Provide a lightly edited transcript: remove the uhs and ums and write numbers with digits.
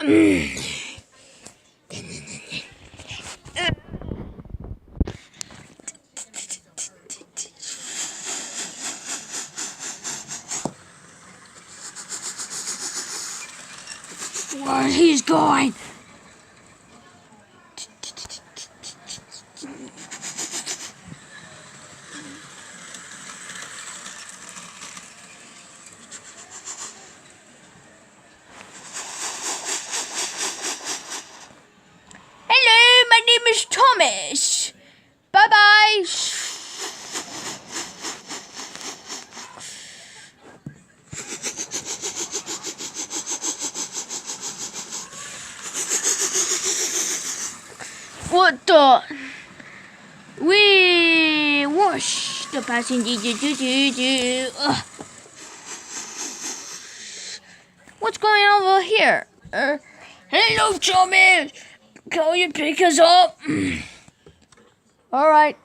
Where he's going? Hello, my name is Thomas. Bye-bye. What the? We wash the passenger. What's going on over here? Hello, Thomas. Can you pick us up? All right.